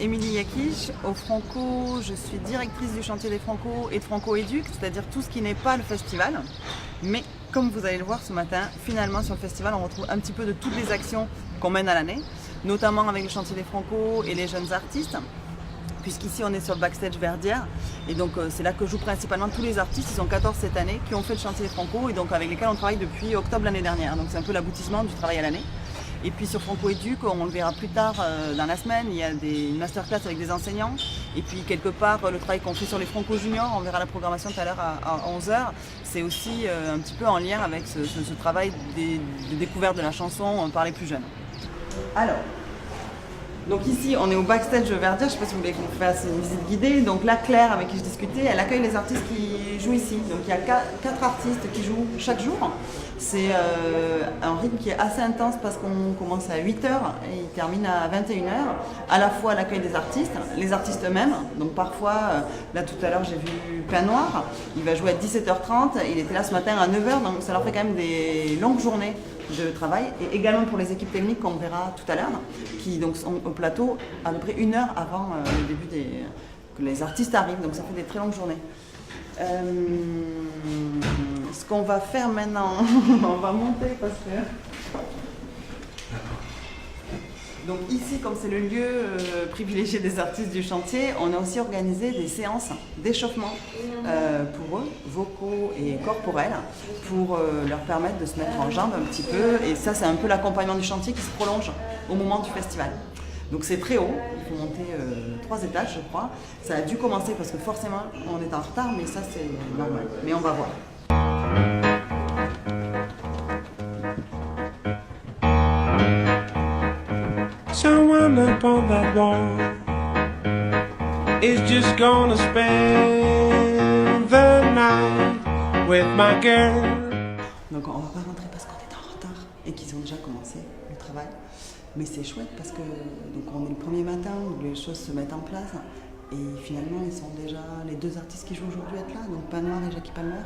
Émilie Yakish, au Franco, je suis directrice du chantier des Franco et de Franco Éduc, c'est-à-dire tout ce qui n'est pas le festival. Mais comme vous allez le voir ce matin, finalement sur le festival on retrouve un petit peu de toutes les actions qu'on mène à l'année, notamment avec le chantier des Franco et les jeunes artistes, puisqu'ici on est sur le backstage Verdière, et donc c'est là que jouent principalement tous les artistes, ils sont 14 cette année, qui ont fait le chantier des Franco et donc avec lesquels on travaille depuis octobre l'année dernière, donc c'est un peu l'aboutissement du travail à l'année. Et puis sur Franco Éduc, on le verra plus tard dans la semaine, il y a une masterclass avec des enseignants. Et puis quelque part, le travail qu'on fait sur les Franco Juniors, on verra la programmation tout à l'heure à 11h. C'est aussi un petit peu en lien avec ce travail de découverte de la chanson par les plus jeunes. Alors, donc ici on est au backstage Verdière, je ne sais pas si vous voulez qu'on fasse une visite guidée. Donc là, Claire, avec qui je discutais, elle accueille les artistes qui jouent ici. Donc il y a 4 artistes qui jouent chaque jour. C'est un rythme qui est assez intense parce qu'on commence à 8h et il termine à 21h. À la fois l'accueil des artistes, les artistes eux-mêmes. Donc parfois, là tout à l'heure j'ai vu Pain Noir, il va jouer à 17h30, il était là ce matin à 9h, donc ça leur fait quand même des longues journées de travail. Et également pour les équipes techniques qu'on verra tout à l'heure, qui donc sont au plateau à peu près 1 heure avant le début que les artistes arrivent, donc ça fait des très longues journées. Ce qu'on va faire maintenant, on va monter parce que... Donc ici, comme c'est le lieu privilégié des artistes du chantier, on a aussi organisé des séances d'échauffement pour eux, vocaux et corporels, pour leur permettre de se mettre en jambes un petit peu. Et ça, c'est un peu l'accompagnement du chantier qui se prolonge au moment du festival. Donc c'est très haut, il faut monter 3 étages je crois. Ça a dû commencer parce que forcément on est en retard, mais ça c'est normal. Mais on va voir. Someone up on that wall is just gonna spend the night with my girl. Donc on va pas rentrer parce qu'on est en retard et qu'ils ont déjà commencé le travail. Mais c'est chouette parce que donc on est le premier matin où les choses se mettent en place et finalement ils sont déjà les 2 artistes qui jouent aujourd'hui être là, donc Pain Noir et Jackie Palmer.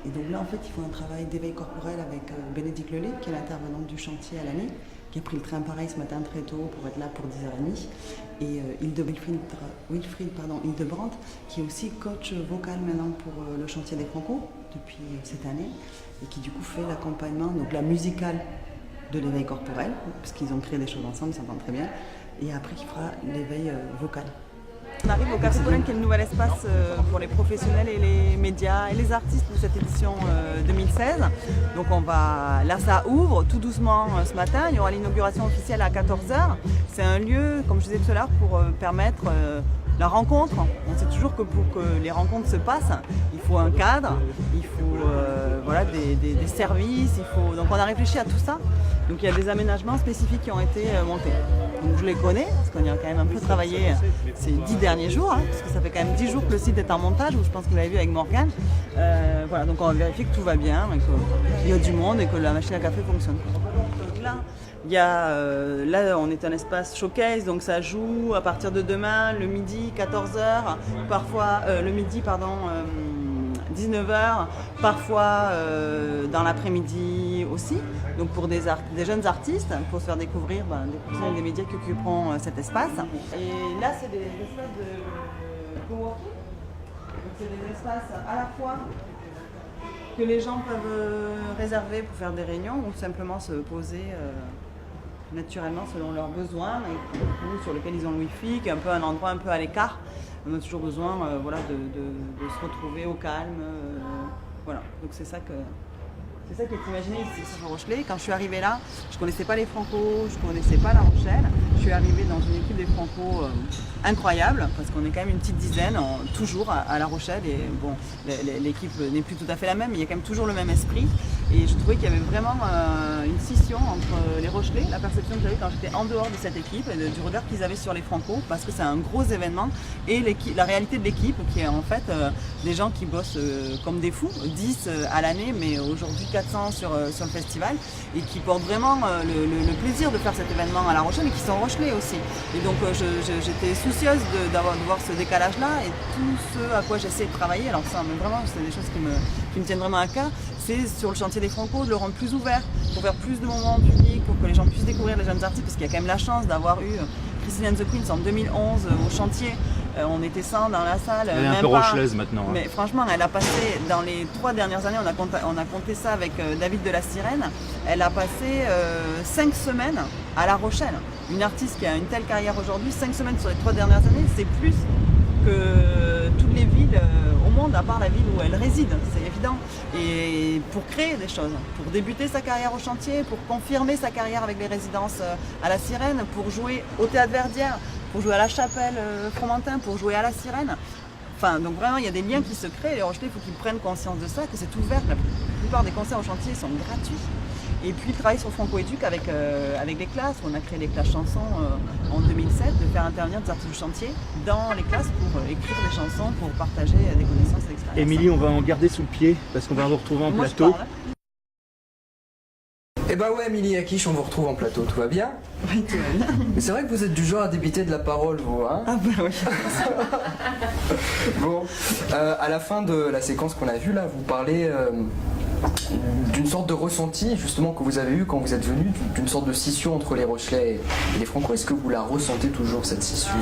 Et donc là en fait ils font un travail d'éveil corporel avec Bénédicte Lelay qui est l'intervenante du chantier à l'année, qui a pris le train pareil ce matin très tôt pour être là pour 10h30. Et Wilfried Hildebrandt qui est aussi coach vocal maintenant pour le chantier des Franco depuis cette année et qui du coup fait l'accompagnement, donc la musicale de l'éveil corporel, parce qu'ils ont créé des choses ensemble, ils s'entendent très bien, et après qui fera l'éveil vocal. On arrive au Café Pollen, qui est le nouvel espace pour les professionnels et les médias et les artistes de cette édition 2016. Donc là ça ouvre tout doucement ce matin, il y aura l'inauguration officielle à 14h. C'est un lieu, comme je disais tout à l'heure, pour permettre la rencontre. On sait toujours que pour que les rencontres se passent, il faut un cadre, il faut des services, donc on a réfléchi à tout ça. Donc il y a des aménagements spécifiques qui ont été montés. Donc je les connais, parce qu'on y a quand même un peu travaillé ces 10 derniers jours, parce que ça fait quand même 10 jours que le site est en montage, je pense que vous l'avez vu avec Morgane. Voilà, donc on va vérifier que tout va bien, qu'il y a du monde et que la machine à café fonctionne. Donc là, là on est un espace showcase, donc ça joue à partir de demain, le midi, 14h, parfois le midi, 19h, parfois dans l'après-midi aussi, donc pour des jeunes artistes, pour se faire découvrir des professionnels des médias qui occuperont cet espace. Et là c'est des espaces de coworking, donc c'est des espaces à la fois que les gens peuvent réserver pour faire des réunions ou simplement se poser naturellement selon leurs besoins, et sur lesquels ils ont le wifi, qui est un peu un endroit un peu à l'écart. On a toujours besoin de se retrouver au calme. Voilà, donc c'est ça qui est imaginé ici sur Rochelet. Quand je suis arrivée là, je ne connaissais pas les Franco, je ne connaissais pas La Rochelle. Je suis arrivée dans une équipe des Franco incroyable, parce qu'on est quand même une petite dizaine, toujours à La Rochelle. Et bon, l'équipe n'est plus tout à fait la même, mais il y a quand même toujours le même esprit. Et je trouvais qu'il y avait vraiment une scission entre les Rochelais, la perception que j'avais quand j'étais en dehors de cette équipe, et du regard qu'ils avaient sur les Franco, parce que c'est un gros événement, et la réalité de l'équipe, qui est en fait des gens qui bossent comme des fous, 10 à l'année, mais aujourd'hui 400 sur le festival, et qui portent vraiment le plaisir de faire cet événement à La Rochelle, et qui sont Rochelais aussi. Et donc j'étais soucieuse de voir ce décalage-là, et tout ce à quoi j'essaie de travailler, alors ça, mais vraiment, c'est des choses qui me tiennent vraiment à cœur, c'est sur le chantier des Franco de le rendre plus ouvert, pour faire plus de moments publics, pour que les gens puissent découvrir les jeunes artistes, parce qu'il y a quand même la chance d'avoir eu Christine and the Queens en 2011 au chantier. On était 100 dans la salle. Elle est un peu rochelaise maintenant. Mais franchement, elle a passé, dans les 3 dernières années, on a compté ça avec David de la Sirène, elle a passé 5 semaines à La Rochelle. Une artiste qui a une telle carrière aujourd'hui, 5 semaines sur les 3 dernières années, c'est plus que toutes les villes au monde, à part la ville où elle réside, c'est évident. Et pour créer des choses, pour débuter sa carrière au chantier, pour confirmer sa carrière avec les résidences à la Sirène, pour jouer au Théâtre Verdière, pour jouer à la Chapelle Fromentin, pour jouer à la Sirène. Enfin, donc vraiment, il y a des liens qui se créent. Les Rochelais, il faut qu'ils prennent conscience de ça, que c'est ouvert. La plupart des concerts au chantier sont gratuits. Et puis, travailler sur Franco-Éduc avec les classes. On a créé les classes chansons en 2007, de faire intervenir des artistes du chantier dans les classes pour écrire des chansons, pour partager des connaissances et l'expérience. Émilie, on va en garder sous le pied parce qu'on va vous retrouver en plateau. Eh bah ouais, Émilie Akish, on vous retrouve en plateau, tout va bien? Oui, tout va bien. Mais c'est vrai que vous êtes du genre à débiter de la parole, vous, hein? Ah bah oui. Bon, à la fin de la séquence qu'on a vue là, vous parlez d'une sorte de ressenti justement que vous avez eu quand vous êtes venu, d'une sorte de scission entre les Rochelais et les Franco. Est-ce que vous la ressentez toujours, cette scission?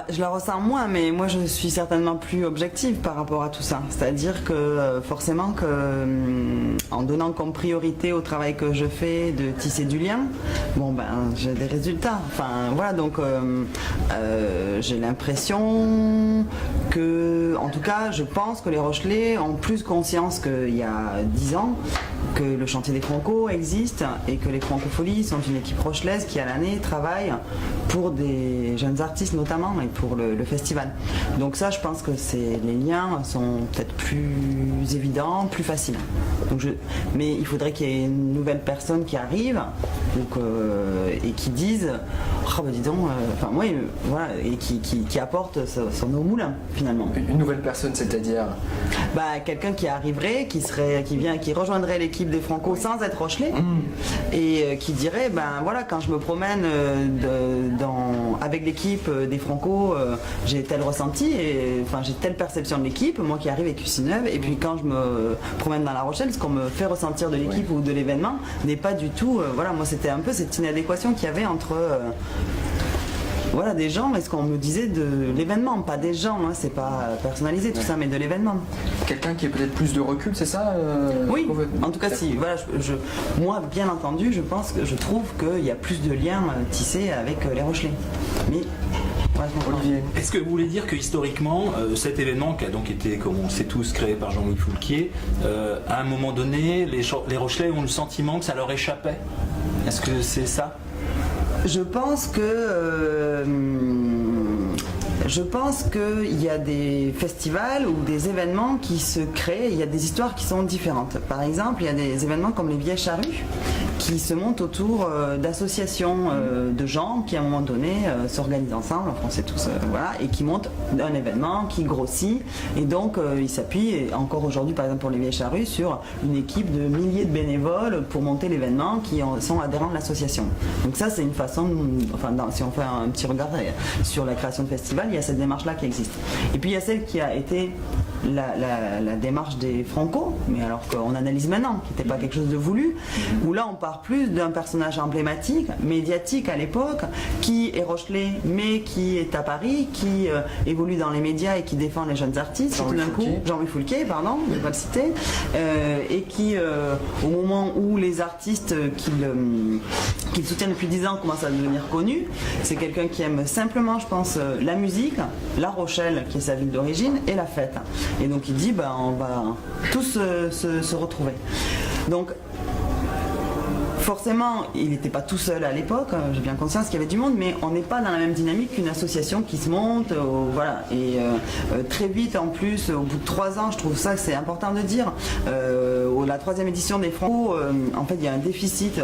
Je la ressens moins, mais moi je suis certainement plus objective par rapport à tout ça. C'est-à-dire que forcément en donnant comme priorité au travail que je fais de tisser du lien, j'ai des résultats. Enfin voilà, donc j'ai l'impression que, en tout cas, je pense que les Rochelais ont plus conscience qu'il y a 10 ans que le chantier des Franco existe et que les Francofolies sont une équipe rochelaise qui à l'année travaille pour des jeunes artistes notamment et pour le festival. Donc ça, je pense que les liens sont peut-être plus évidents, plus faciles. Mais il faudrait qu'il y ait une nouvelle personne qui arrive et qui dise dis donc, voilà, et qui apporte son eau au moulin finalement. Une nouvelle personne, c'est-à-dire quelqu'un qui arriverait, qui rejoindrait l'équipe des Franco sans être Rochelais et qui dirait quand je me promène avec l'équipe des Franco, j'ai tel ressenti et j'ai telle perception de l'équipe, moi qui arrive avec Cucineuve, et puis quand je me promène dans La Rochelle, ce qu'on me fait ressentir de l'équipe ou de l'événement n'est pas du tout moi c'était un peu cette inadéquation qu'il y avait entre des gens, et ce qu'on me disait de l'événement, pas des gens, c'est pas personnalisé tout ça, mais de l'événement. Quelqu'un qui ait peut-être plus de recul, c'est ça Oui, en tout cas si, moi bien entendu, je trouve qu'il y a plus de liens tissés avec les Rochelais. Mais Olivier. Est-ce que vous voulez dire que historiquement, cet événement qui a donc été, comme on sait tous, créé par Jean-Louis Foulquier, à un moment donné, les Rochelais ont le sentiment que ça leur échappait? Est-ce que c'est ça? Je pense qu'il y a des festivals ou des événements qui se créent, il y a des histoires qui sont différentes. Par exemple, il y a des événements comme les Vieilles Charrues qui se montent autour d'associations de gens qui à un moment donné s'organisent ensemble, en France et tous, et qui montent un événement qui grossit, et donc ils s'appuient, et encore aujourd'hui par exemple pour les Vieilles Charrues, sur une équipe de milliers de bénévoles pour monter l'événement qui sont adhérents de l'association. Donc ça c'est une façon, si on fait un petit regard sur la création de festivals, il y a cette démarche là qui existe. Et puis il y a celle qui a été la démarche des Franco, mais alors qu'on analyse maintenant, qui n'était pas quelque chose de voulu, où là on part plus d'un personnage emblématique, médiatique à l'époque, qui est Rochelais, mais qui est à Paris, qui évolue dans les médias et qui défend les jeunes artistes, Jean-Louis Foulquier, pardon, je ne vais pas le citer, et qui, au moment où les artistes qu'il soutient depuis 10 ans commencent à devenir connus, c'est quelqu'un qui aime simplement, je pense, la musique, La Rochelle, qui est sa ville d'origine, et la fête. Et donc il dit, on va tous se retrouver. Donc, forcément, il n'était pas tout seul à l'époque, j'ai bien conscience qu'il y avait du monde, mais on n'est pas dans la même dynamique qu'une association qui se monte, et très vite en plus, au bout de 3 ans, je trouve ça que c'est important de dire, la 3e édition des Franco, en fait il y a un déficit,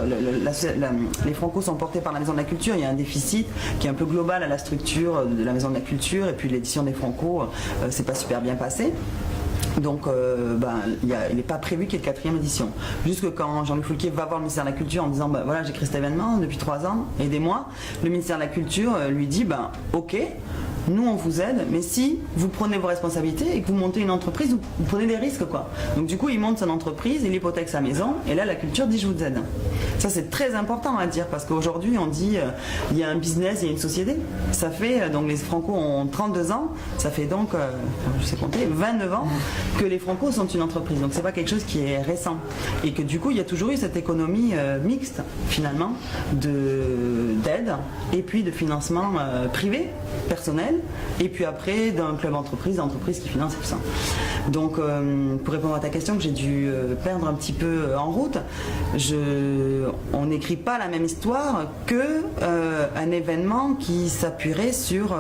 les Franco sont portés par la Maison de la Culture, il y a un déficit qui est un peu global à la structure de la Maison de la Culture, et puis l'édition des Franco, c'est pas super bien passé. Donc il n'est pas prévu qu'il y ait une 4e édition. Jusque quand Jean-Louis Foulquier va voir le ministère de la Culture en disant j'ai créé cet événement depuis 3 ans, aidez-moi. Le ministère de la Culture lui dit ok, nous on vous aide, mais si vous prenez vos responsabilités et que vous montez une entreprise, vous prenez des risques quoi. Donc du coup il monte son entreprise, il hypothèque sa maison et là la culture dit je vous aide. Ça c'est très important à dire parce qu'aujourd'hui on dit il y a un business, il y a une société. Ça fait, donc les Franco ont 32 ans, ça fait donc, je sais compter, 29 ans que les Franco sont une entreprise. Donc c'est pas quelque chose qui est récent. Et que du coup il y a toujours eu cette économie mixte finalement d'aide et puis de financement privé, personnel, et puis après d'un club entreprise qui finance et tout ça. Donc pour répondre à ta question que j'ai dû perdre un petit peu en route, on n'écrit pas la même histoire que un événement qui s'appuierait sur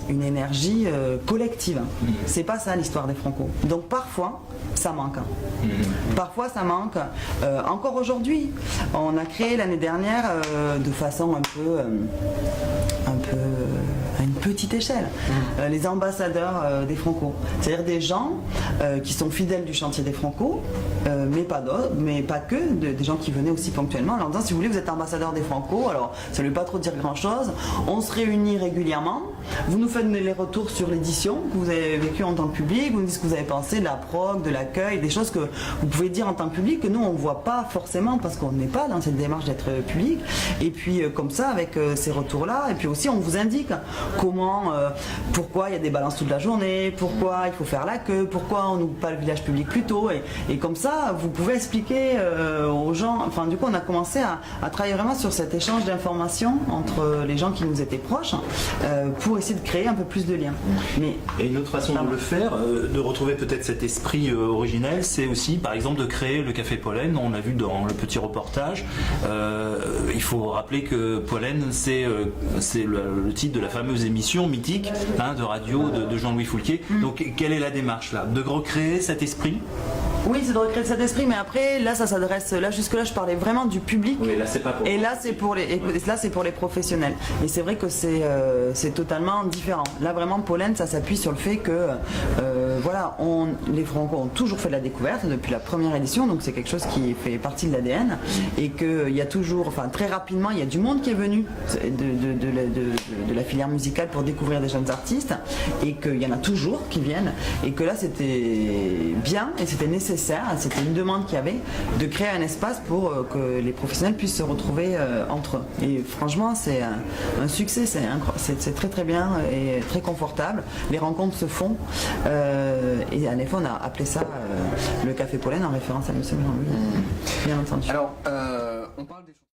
une énergie collective. C'est pas ça l'histoire des Franco. Donc parfois ça manque. Parfois ça manque. Encore aujourd'hui, on a créé l'année dernière de façon un peu à une petite échelle, les ambassadeurs des Franco. C'est-à-dire des gens qui sont fidèles du chantier des Franco, mais pas que, des gens qui venaient aussi ponctuellement en leur disant si vous voulez vous êtes ambassadeur des Franco, alors ça ne veut pas trop dire grand-chose, on se réunit régulièrement, vous nous faites les retours sur l'édition que vous avez vécue en tant que public, vous nous dites ce que vous avez pensé de la prog, de l'accueil, des choses que vous pouvez dire en tant que public que nous on ne voit pas forcément parce qu'on n'est pas dans cette démarche d'être public, et puis comme ça avec ces retours-là, et puis aussi on vous indique comment, pourquoi il y a des balances toute la journée, pourquoi il faut faire la queue, pourquoi on n'ouvre pas le village public plus tôt, et comme ça vous pouvez expliquer aux gens, enfin du coup on a commencé à travailler vraiment sur cet échange d'informations entre les gens qui nous étaient proches pour essayer de créer un peu plus de liens. Et une autre façon de le faire, de retrouver peut-être cet esprit originel, c'est aussi par exemple de créer le Café Pollen. On l'a vu dans le petit reportage. Il faut rappeler que Pollen c'est le titre de la fameuse émission mythique de radio de Jean-Louis Foulquier. Donc quelle est la démarche là? De recréer cet esprit? Oui, c'est de recréer cet esprit, mais après, là, ça s'adresse. Là, jusque-là, je parlais vraiment du public. Oui, là, c'est pas pour. Et là, c'est pour les professionnels. Et c'est vrai que c'est totalement différent. Là, vraiment, Pollen, ça s'appuie sur le fait que, voilà, les Franco ont toujours fait de la découverte depuis la première édition, donc c'est quelque chose qui fait partie de l'ADN, et qu'il y a toujours, enfin, très rapidement, il y a du monde qui est venu de la filière musicale pour découvrir des jeunes artistes, et qu'il y en a toujours qui viennent, et que là, c'était bien et c'était nécessaire. C'était une demande qu'il y avait de créer un espace pour que les professionnels puissent se retrouver entre eux. Et franchement, c'est un succès, c'est très très bien et très confortable. Les rencontres se font et en effet, on a appelé ça le Café Pollen en référence à M. Jean-Louis, bien entendu. Alors, on parle des